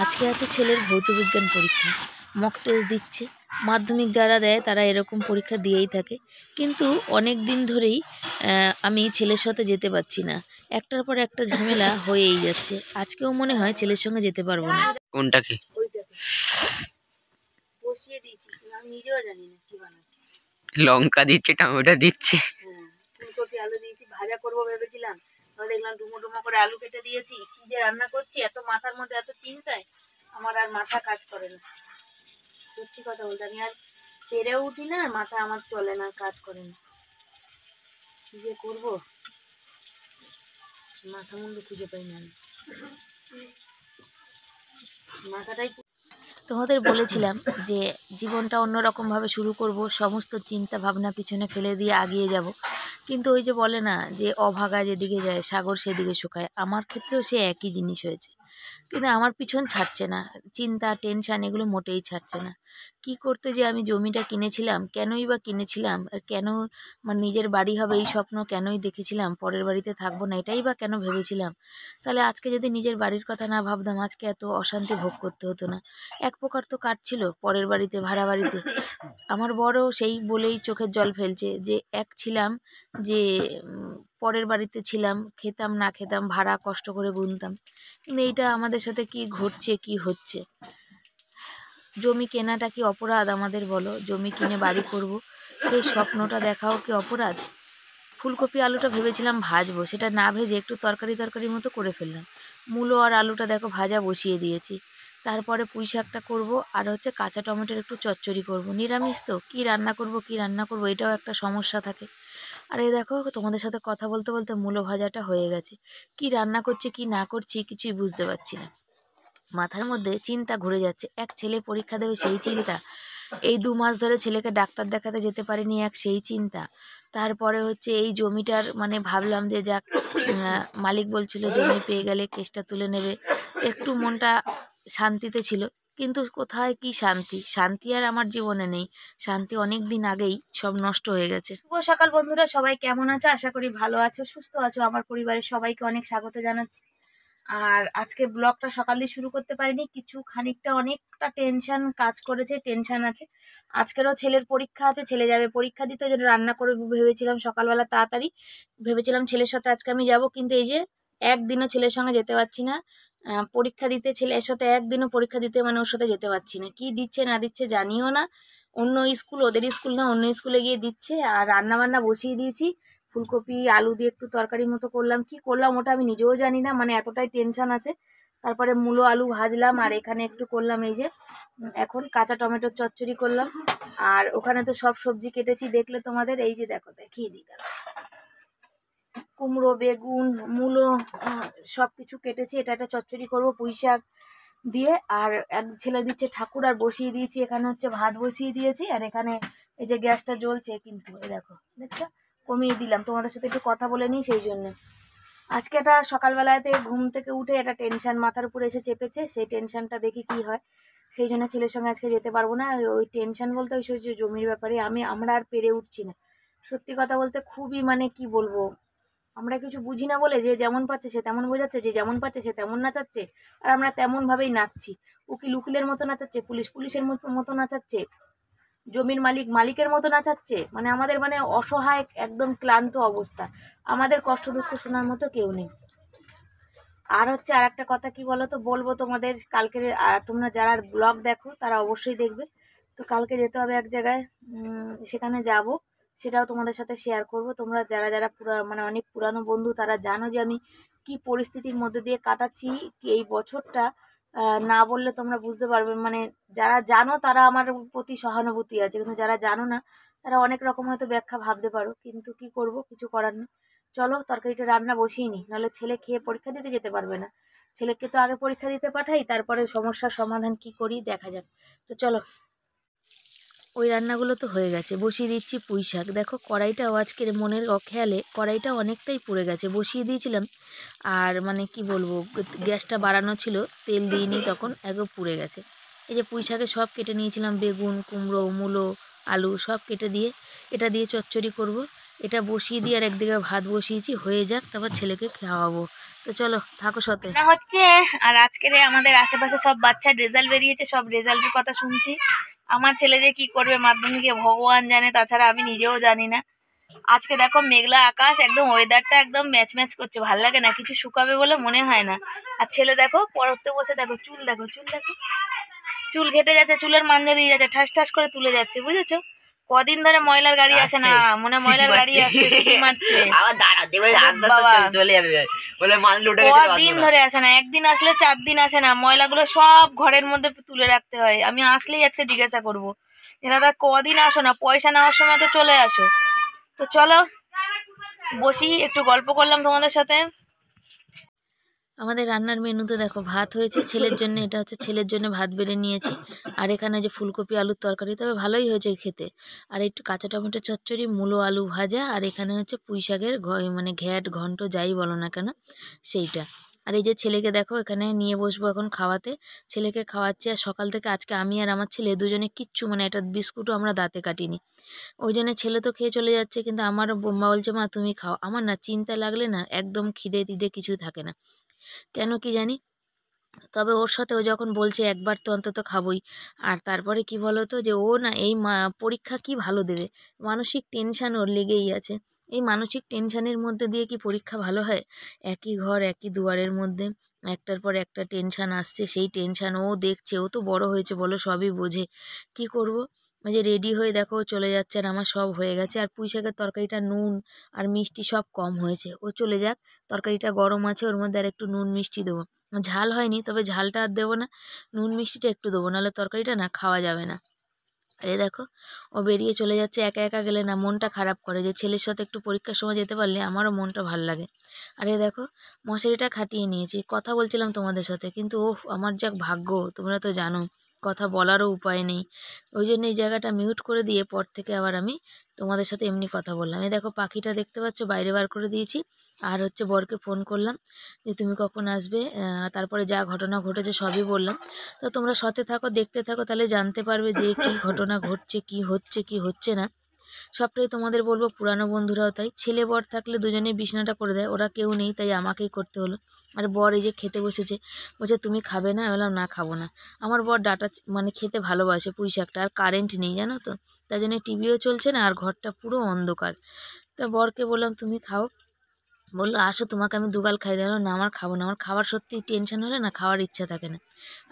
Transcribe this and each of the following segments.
আজকে আছে ছেলের ভৌত বিজ্ঞান পরীক্ষা, মক টেস্ট দিচ্ছে। মাধ্যমিক যারা দেয় তারা এরকম পরীক্ষা দিয়েই থাকে, কিন্তু অনেক দিন ধরেই আমি ছেলের সাথে যেতে পারছি না। একটার পর একটা ঝামেলা হয়েই যাচ্ছে। আজকেও মনে হয় ছেলের সঙ্গে যেতে পারবো না। কোনটাকে বসিয়ে দিয়েছি, আমি নিজেও জানি না কি বানাচ্ছি। লঙ্কা দিচ্ছে, টমেটো দিচ্ছে। হ্যাঁ, ফুলকপি আলু দিয়েছি, ভাজা করবো ভেবেছিলাম, দেখলাম ডুমো ডুমো করে আলু কেটে দিয়েছি। কি যে রান্না করছি, এত মাথার মধ্যে এত চিন্তায় আমার আর মাথা কাজ করে না। সত্যি কথা বলতে আমি আর পেরেও উঠি না, মাথা আমার চলে না, কাজ করে না। কি যে করবো, মাথা মুন্ডু খুঁজে পাই না, মাথাটাই। তোমাদের বলেছিলাম যে জীবনটা অন্যরকমভাবে শুরু করব, সমস্ত চিন্তা ভাবনা পিছনে ফেলে দিয়ে আগিয়ে যাব। কিন্তু ওই যে বলে না যে অভাগা যেদিকে যায় সাগর সেদিকে শুকায়, আমার ক্ষেত্রেও সে একই জিনিস হয়েছে। কিন্তু আমার পিছন ছাড়ছে না, চিন্তা টেনশান এগুলো মোটেই ছাড়ছে না। কি করতে যে আমি জমিটা কিনেছিলাম, কেনই বা কিনেছিলাম, কেন মানে নিজের বাড়ি হবে এই স্বপ্ন কেনই দেখেছিলাম, পরের বাড়িতে থাকবো না এটাই বা কেন ভেবেছিলাম। তাহলে আজকে যদি নিজের বাড়ির কথা না ভাবতাম, আজকে এত অশান্তি ভোগ করতে হতো না। এক প্রকার তো কাটছিল পরের বাড়িতে, ভাড়া বাড়িতে। আমার বড় সেই বলেই চোখের জল ফেলছে যে এক ছিলাম, যে পরের বাড়িতে ছিলাম, খেতাম না খেতাম ভাড়া কষ্ট করে গুনতাম, কিন্তু এইটা আমাদের সাথে কি ঘটছে, কি হচ্ছে। জমি কেনাটা কি অপরাধ আমাদের বলো? জমি কিনে বাড়ি করব, সেই স্বপ্নটা দেখাও কি অপরাধ? ফুলকপি আলুটা ভেবেছিলাম ভাজবো, সেটা না ভেজে একটু তরকারি তরকারি মতো করে ফেললাম। মূলো আর আলুটা দেখো ভাজা বসিয়ে দিয়েছি। তারপরে পুঁই শাকটা করবো, আর হচ্ছে কাঁচা টমেটোর একটু চচ্চড়ি করব। নিরামিষ তো, কী রান্না করব এটাও একটা সমস্যা থাকে। আর এই দেখো তোমাদের সাথে কথা বলতে বলতে মূলো ভাজাটা হয়ে গেছে। কি রান্না করছি কি না করছি কিছুই বুঝতে পারছি না। মাথার মধ্যে চিন্তা ঘুরে যাচ্ছে, এক ছেলে পরীক্ষা দেবে সেই চিন্তা, এই 2 মাস ধরে ছেলেকে ডাক্তার দেখাতে যেতে পারিনি এক সেই চিন্তা, তারপরে হচ্ছে এই জমিটার মানে ভাবলাম যে যাক, মালিক বলছিল জমি পেয়ে গেলে কেসটা তুলে নেবে, একটু মনটা শান্তিতে ছিল। কিন্তু কোথায় কি শান্তি, শান্তি আর আমার জীবনে নেই। শান্তি অনেক দিন আগেই সব নষ্ট হয়ে গেছে। শুভ সকাল বন্ধুরা, সবাই কেমন আছো? আশা করি ভালো আছো, সুস্থ আছো। আমার পরিবারের সবাইকে অনেক স্বাগত জানাচ্ছি। আর আজকে ব্লগটা সকাল দিয়ে শুরু করতে পারিনি, কিছু খানিকটা অনেকটা টেনশন কাজ করেছে, টেনশন আছে। আজকেরও ছেলের পরীক্ষা আছে, ছেলে যাবে পরীক্ষা দিতে, যেটা রান্না করে ভেবেছিলাম সকালবেলা তাড়াতাড়ি, ভেবেছিলাম ছেলের সাথে আজকে আমি যাব, কিন্তু এই যে একদিনও ছেলের সঙ্গে যেতে পারছি না। পরীক্ষা দিতে ছেলের সাথে একদিনও পরীক্ষা দিতে মানে ওর সাথে যেতে পারছি না, কি দিচ্ছে না দিচ্ছে জানিও না। অন্য স্কুল, ওদের স্কুল না, অন্য স্কুলে গিয়ে দিচ্ছে। আর রান্না বান্না বসিয়ে দিয়েছি, ফুলকপি আলু দিয়ে একটু তরকারি মতো করলাম, কি করলাম ওটা আমি নিজেও জানি না, মানে এতটাই টেনশন আছে। তারপরে মূলো আলু ভাজলাম, আর এখানে একটু করলাম এই যে এখন কাঁচা টমেটোর চচ্চড়ি করলাম। আর ওখানে তো সব সবজি কেটেছি, দেখলে তোমাদের, এই যে দেখো দেখিয়ে দিই, কুমড়ো বেগুন মূলো সব কিছু কেটেছি। এটা একটা চচ্চড়ি করবো পুঁই শাক দিয়ে। আর এক ছেলে দিচ্ছে ঠাকুর, আর বসিয়ে দিয়েছি এখানে হচ্ছে ভাত বসিয়ে দিয়েছি। আর এখানে এই যে গ্যাসটা জ্বলছে, কিন্তু এই দেখো দেখছো কমিয়ে দিলাম, তোমাদের সাথে একটু কথা বলে নিই সেই জন্য। আজকে এটা সকালবেলাতে ঘুম থেকে উঠে একটা টেনশন মাথার উপরে এসে চেপেছে, সেই টেনশনটা দেখি কি হয়। সেই জন্য ছেলের সঙ্গে আজকে যেতে পারবো না। ওই টেনশন বলতে ওই যে জমির ব্যাপারে আমরা আর পেরে উঠছি না। সত্যি কথা বলতে খুবই মানে কি বলবো, আমরা কিছু বুঝি না বলে যে যেমন পাচ্ছে সে তেমন বোঝাচ্ছে, যে যেমন পাচ্ছে সে তেমন নাচাচ্ছে, আর আমরা তেমন ভাবেই নাচছি। উকিল উকিলের মতো নাচাচ্ছে, পুলিশ পুলিশের মতো নাচাচ্ছে, জমির মালিক মালিকের মতো নাচাচ্ছে। মানে আমাদের মানে অসহায় একদম ক্লান্ত অবস্থা, আমাদের কষ্ট দুঃখ শোনার মতো কেউ নেই। আর হচ্ছে আর একটা কথা কি বলো তো, বলবো তোমাদের কালকে, তোমরা যারা ব্লগ দেখো তারা অবশ্যই দেখবে। তো কালকে যেতে হবে এক জায়গায়, সেখানে যাব, সেটাও তোমাদের সাথে শেয়ার করব। তোমরা যারা যারা মানে অনেক পুরানো বন্ধু তারা জানো যে আমি কি পরিস্থিতির মধ্যে দিয়ে কাটাচ্ছি এই বছরটা। না বললে তোমরা বুঝতে পারবে, মানে যারা জানো তারা আমার প্রতি সহানুভূতি আছে, কিন্তু যারা জানো না তারা অনেক রকম হয়তো ব্যাখ্যা ভাবতে পারো, কিন্তু কি করব, কিছু করার নেই। চলো তরকারিটা রান্না বসিয়ে নি, নাহলে ছেলে খেয়ে পরীক্ষা দিতে যেতে পারবে না। ছেলেকে তো আগে পরীক্ষা দিতে পাঠাই, তারপরে সমস্যার সমাধান কি করি দেখা যাক। তো চলো, ওই রান্নাগুলো তো হয়ে গেছে, বসিয়ে দিচ্ছি পুঁই শাক। দেখো কড়াইটাও আজকের মনের অখেয়ালে কড়াইটা অনেকটাই পুড়ে গেছে, বসিয়ে দিয়েছিলাম আর মানে কি বলবো, গ্যাসটা বাড়ানো ছিল, তেল দিইনি তখন, একদম পুড়ে গেছে। এই যে পুঁই শাকে সব কেটে নিয়েছিলাম, বেগুন কুমড়ো মূলো আলু সব কেটে দিয়ে এটা দিয়ে চচ্চড়ি করব। এটা বসিয়ে দিয়ে আর একদিকে ভাত বসিয়েছি, হয়ে যাক তারপর ছেলেকে খাওয়াবো। তো চলো থাকো সাথে না হচ্ছে। আর আজকের আমাদের আশেপাশে সব বাচ্চার রেজাল্ট বেরিয়েছে, সব রেজাল্টের কথা শুনছি। আমার ছেলে যে কি করবে মাধ্যমিকে ভগবান জানে, তাছাড়া আমি নিজেও জানি না। আজকে দেখো মেঘলা আকাশ, একদম ওয়েদারটা একদম ম্যাচ ম্যাচ করছে, ভাল লাগে না, কিছু শুকাবে বলে মনে হয় না। আর ছেলে দেখো পড়তে বসে, দেখো চুল দেখো, চুল দেখো, চুল ঘেটে যাচ্ছে, চুলের মাঞ্জা দিয়ে যাচ্ছে, ঠাস ঠাস করে তুলে যাচ্ছে, বুঝেছো? কদিন ধরে ময়লার গাড়ি আসে না, মনে হয় ময়লার গাড়ি আসছে, সিটি মারছে। আবার দাঁড়া দেবে, আস্তে বাবা আস্তে চলে যাবে বলে মাল লুটে গেছে। কদিন ধরে আসে না, একদিন আসলে 4 দিন আসে না, ময়লাগুলো সব ঘরের মধ্যে তুলে রাখতে হয়। আমি আসলেই আজকে জিজ্ঞাসা করবো যে দাদা কদিন আসো না, পয়সা নেওয়ার সময় তো চলে আসো। তো চলো বসি, একটু গল্প করলাম তোমাদের সাথে। আমাদের রান্নার মেনুতে দেখো ভাত হয়েছে ছেলের জন্য, এটা হচ্ছে ছেলের জন্য ভাত বেড়ে নিয়েছি। আর এখানে যে ফুলকপি আলুর তরকারি, তবে ভালোই হয়েছে খেতে। আর একটু কাঁচা টমেটো চচ্চড়ি, মূলো আলু ভাজা, আর এখানে হচ্ছে পুঁই শাকের মানে ঘ্যাট ঘন্ট যাই বলো না কেন সেইটা। আর এই যে ছেলেকে দেখো এখানে নিয়ে বসবো এখন খাওয়াতে, ছেলেকে খাওয়াচ্ছি। আর সকাল থেকে আজকে আমি আর আমার ছেলে দুজনে কিচ্ছু মানে একটা বিস্কুটও আমরা দাঁতে কাটিনি। ওই জন্য ছেলে তো খেয়ে চলে যাচ্ছে, কিন্তু আমারও বোম্মা বলছে মা তুমি খাও। আমার না চিন্তা লাগলে না একদম খিদে টিদে কিছু থাকে না, কেন কি জানি। তবে ওর সাথে ও যখন বলছে একবার তো অন্তত খাবোই। আর তারপরে কি বলতো যে ও না এই পরীক্ষা কি ভালো দেবে, মানসিক টেনশান ওর লেগেই আছে। এই মানসিক টেনশানের মধ্যে দিয়ে কি পরীক্ষা ভালো হয়? একই ঘর একই দুয়ারের মধ্যে একটার পর একটা টেনশান আসছে, সেই টেনশান ও দেখছে। ও তো বড় হয়েছে বলো, সবই বোঝে। কি করব? ওই যে রেডি হয়ে দেখো ও চলে যাচ্ছে, আর আমার সব হয়ে গেছে। আর পুঁই শাকের তরকারিটা নুন আর মিষ্টি সব কম হয়েছে, ও চলে যাক। তরকারিটা গরম আছে, ওর মধ্যে আর একটু নুন মিষ্টি দেবো। ঝাল হয়নি, তবে ঝালটা আর দেবো না, নুন মিষ্টিটা একটু দেবো, নাহলে তরকারিটা না খাওয়া যাবে না। আর এই দেখো ও বেরিয়ে চলে যাচ্ছে। একা একা গেলে না মনটা খারাপ করে, যে ছেলের সাথে একটু পরীক্ষার সময় যেতে পারলে আমারও মনটা ভাল লাগে। আর এই দেখো মশারিটা খাটিয়ে নিয়েছি, কথা বলছিলাম তোমাদের সাথে, কিন্তু ও আমার যা ভাগ্য, তোমরা তো জানো কথা বলারও উপায় নেই। ওই জন্য এই জায়গাটা মিউট করে দিয়ে পর থেকে আবার আমি তোমাদের সাথে এমনি কথা বললাম। এই দেখো পাখিটা দেখতে পাচ্ছ, বাইরে বার করে দিয়েছি। আর হচ্ছে বরকে ফোন করলাম যে তুমি কখন আসবে, তারপরে যা ঘটনা ঘটেছে সবই বললাম। তো তোমরা সাথে থাকো, দেখতে থাকো, তাহলে জানতে পারবে যে কী ঘটনা ঘটছে, কি হচ্ছে কি হচ্ছে না, সবটাই তোমাদের বলবো। পুরানো বন্ধুরাও তাই, ছেলে বর থাকলে দুজনেই বিছানাটা করে দেয়, ওরা কেউ নেই তাই আমাকেই করতে হলো। আর বর এই যে খেতে বসেছে, বলছে তুমি খাবে না? আমি বললাম না খাবো না। আমার বর ডাটা মানে খেতে ভালোবাসে পুঁই শাকটা, আর কারেন্ট নেই জানো তো, তাই জন্য টিভিও চলছে না, আর ঘরটা পুরো অন্ধকার। তা বরকে বললাম তুমি খাও, বললো আসো তোমাকে আমি দুগাল খাই দিলাম। না আমার খাবো না, আমার খাবার সত্যি টেনশন হলে না খাওয়ার ইচ্ছা থাকে না।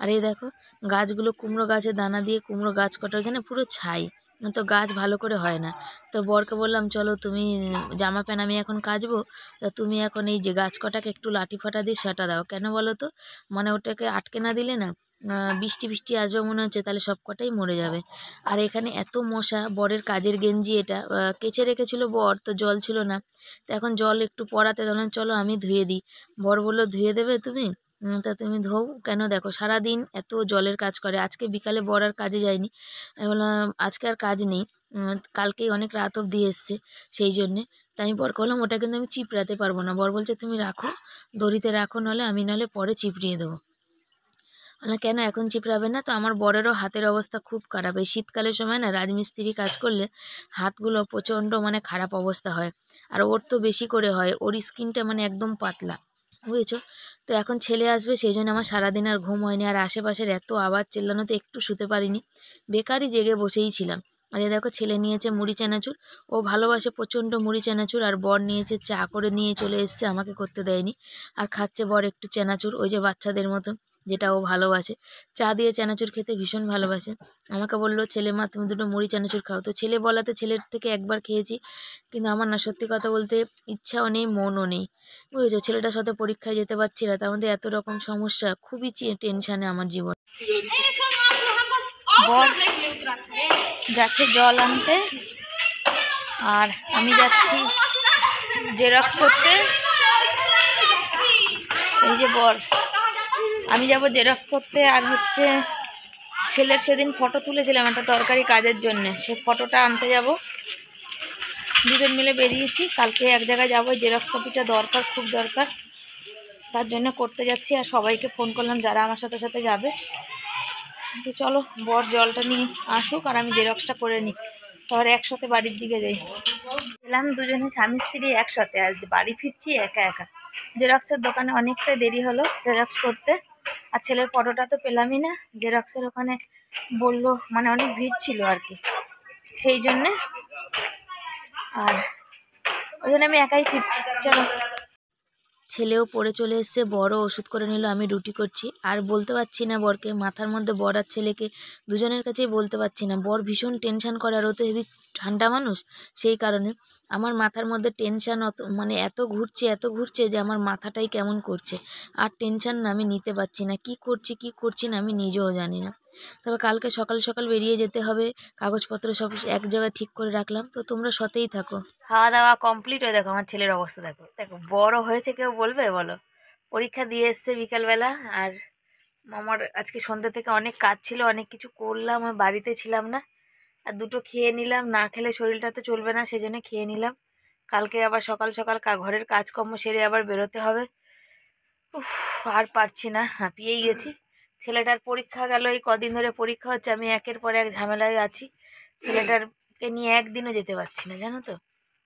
আর এই দেখো গাছগুলো, কুমড়ো গাছে দানা দিয়ে কুমড়ো গাছ কটা এখানে পুরো ছাই, তো গাছ ভালো করে হয় না। তো বরকে বললাম চলো তুমি জামা প্যান্ট আমি এখন কাচবো, তা তুমি এখন এই যে গাছ কটাকে একটু লাঠি ফাটা দিয়ে সেটা দাও। কেন বলো তো, মানে ওটাকে আটকে না দিলে না বৃষ্টি বৃষ্টি আসবে মনে হচ্ছে, তাহলে সব কটাই মরে যাবে। আর এখানে এত মশা, বরের কাজের গেঞ্জি এটা কেচে রেখেছিল বর, তো জল ছিল না, তো এখন জল একটু পড়াতে ধরলাম চলো আমি ধুয়ে দিই। বর বললো ধুয়ে দেবে তুমি? তা তুমি ধোও কেন, দেখো সারাদিন এত জলের কাজ করে। আজকে বিকালে বর আর কাজে যায়নি, আমি বললাম আজকে আর কাজ নেই, কালকেই অনেক রাত অবধি এসছে, সেই জন্যে। তাই আমি বরকে বললাম ওটা কিন্তু আমি চিপড়াতে পারবো না। বর বলছে তুমি রাখো, দড়িতে রাখো, নাহলে পরে চিপড়িয়ে দেবো। বললাম কেন এখন চিপড়াবে না? তো আমার বরেরও হাতের অবস্থা খুব খারাপ, এই শীতকালের সময় না রাজমিস্ত্রি কাজ করলে হাতগুলো প্রচণ্ড মানে খারাপ অবস্থা হয়। আর ওর তো বেশি করে হয়, ওর স্কিনটা মানে একদম পাতলা, বুঝেছো? তো এখন ছেলে আসবে, সেই জন্য আমার সারাদিন আর ঘুম হয়নি। আর আশেপাশের এত আওয়াজ চেল্লানোতে একটু শুতে পারিনি, বেকারই জেগে বসেই ছিলাম। আর এ দেখো ছেলে নিয়েছে মুড়ি চানাচুর, ও ভালোবাসে প্রচণ্ড মুড়ি চানাচুর। আর বর নিয়েছে চা করে নিয়ে চলে এসছে, আমাকে করতে দেয়নি। আর খাচ্ছে বর একটু চানাচুর, ওই যে বাচ্চাদের মতন, যেটা ও ভালোবাসে, চা দিয়ে চানাচুর খেতে ভীষণ ভালোবাসে। আমাকে বললো ছেলে মা তুমি দুটো মুড়ি চানাচুর খাও, তো ছেলে বলাতে ছেলের থেকে একবার খেয়েছি, কিন্তু আমার না সত্যি কথা বলতে ইচ্ছাও নেই মনও নেই, বুঝেছো? ছেলেটার সাথে পরীক্ষায় যেতে পারছি না, তার মধ্যে এত রকম সমস্যা, খুবই টেনশানে আমার জীবন। বর যাচ্ছে জল আনতে, আর আমি যাচ্ছি জেরক্স করতে। এই যে বর, আমি যাব জেরক্স করতে। আর হচ্ছে ছেলের সেদিন ফটো তুলেছিলাম একটা দরকারি কাজের জন্যে, সে ফটোটা আনতে যাব। দুজন মিলে বেরিয়েছি, কালকে এক জায়গায় যাবো, জেরক্স কপিটা দরকার, খুব দরকার, তার জন্য করতে যাচ্ছি। আর সবাইকে ফোন করলাম যারা আমার সাথে সাথে যাবে। তো চলো বর জলটা নিয়ে আসুক আর আমি জেরক্সটা করে নিই, তারপরে একসাথে বাড়ির দিকে যাই। এলাম দুজনে স্বামী স্ত্রী একসাথে, আজ বাড়ি ফিরছি একা একা। জেরক্সের দোকানে অনেকটাই দেরি হলো জেরক্স করতে। আর ছেলের ফটোটা তো পেলামই না, জেরক্সের ওখানে বললো মানে অনেক ভিড় ছিল আর কি, সেই জন্যে। আর ওই জন্য আমি একাই ফিরছি। চলো। ছেলেও পড়ে চলে এসছে, বড়ও ওষুধ করে নিল, আমি রুটি করছি। আর বলতে পারছি না বরকে, মাথার মধ্যে বর আর ছেলেকে দুজনের কাছেই বলতে পারছি না। বর ভীষণ টেনশন করে, আর ও তো হেবি ঠান্ডা মানুষ, সেই কারণে আমার মাথার মধ্যে টেনশন অত মানে এত ঘুরছে যে আমার মাথাটাই কেমন করছে। আর টেনশন না আমি নিতে পারছি না, কি করছি না আমি নিজেও জানি না। তবে কালকে সকাল সকাল বেরিয়ে যেতে হবে, কাগজপত্র সব এক জায়গায় ঠিক করে রাখলাম। তো তোমরা সাথেই থাকো। খাওয়া দাওয়া কমপ্লিট হয়ে দেখো আমার ছেলের অবস্থা দেখো, দেখো বড় হয়েছে কেউ বলবে বলো? পরীক্ষা দিয়ে এসছে বিকালবেলা। আর আমার আজকে সন্ধ্যা থেকে অনেক কাজ ছিল, অনেক কিছু করলাম, আমি বাড়িতে ছিলাম না। আর দুটো খেয়ে নিলাম, না খেলে শরীরটা তো চলবে না, সেজন্য খেয়ে নিলাম। কালকে আবার সকাল সকাল ঘরের কাজকর্ম সেরে আবার বেরোতে হবে। উফ, আর পারছি না, হাঁপিয়েই গেছি। ছেলেটার পরীক্ষা গেল, এই কদিন ধরে পরীক্ষা হচ্ছে, আমি একের পর এক ঝামেলায় আছি। ছেলেটারকে নিয়ে একদিনও যেতে পারছি না, জানো তো।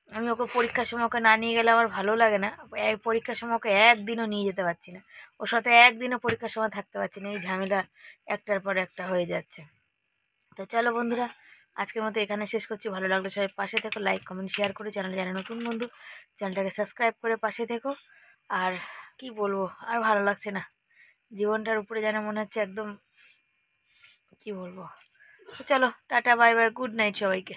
আমি ওকে পরীক্ষার সময় ওকে না নিয়ে গেলে আমার ভালো লাগে না। এই পরীক্ষার সময় ওকে একদিনও নিয়ে যেতে পারছি না, ওর সাথে একদিনও পরীক্ষার সময় থাকতে পারছি না, এই ঝামেলা একটার পর একটা হয়ে যাচ্ছে। তো চলো বন্ধুরা, আজকের মতো এখানে শেষ করছি। ভালো লাগলে সবাই পাশে থেকো, লাইক কমেন্ট শেয়ার করে, চ্যানেলে যারা নতুন বন্ধু চ্যানেলটাকে সাবস্ক্রাইব করে পাশে থেকো। আর কি বলবো, আর ভালো লাগছে না, জীবনটার উপরে যেন মনে হচ্ছে একদম, কি বলবো। তো চলো, tata bye bye, good night সবাইকে।